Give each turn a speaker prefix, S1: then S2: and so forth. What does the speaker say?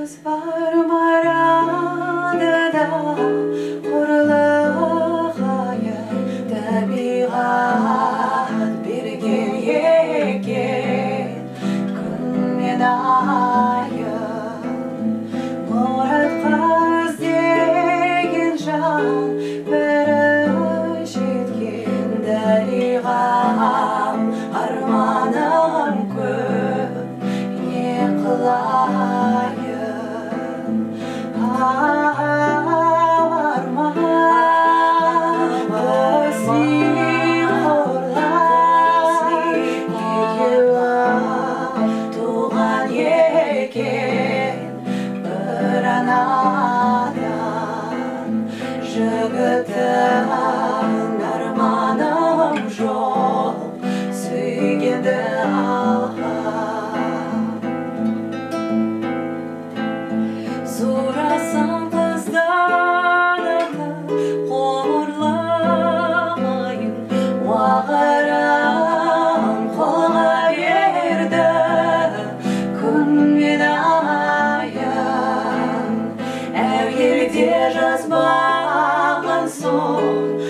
S1: Көз бар марадыда ұрлығайын табиғат берген екен күн мен айын мұратқа іздеген жан бірі жеткен дариғам арманым көп не қылайын арман өзің қорлай екеуі туған екен бір анадан жігіттің арманым жоқ сүйгенді сұрасам қыздан қорлайын уағырым қолға берді күн мен айын әуелде жазбаған соң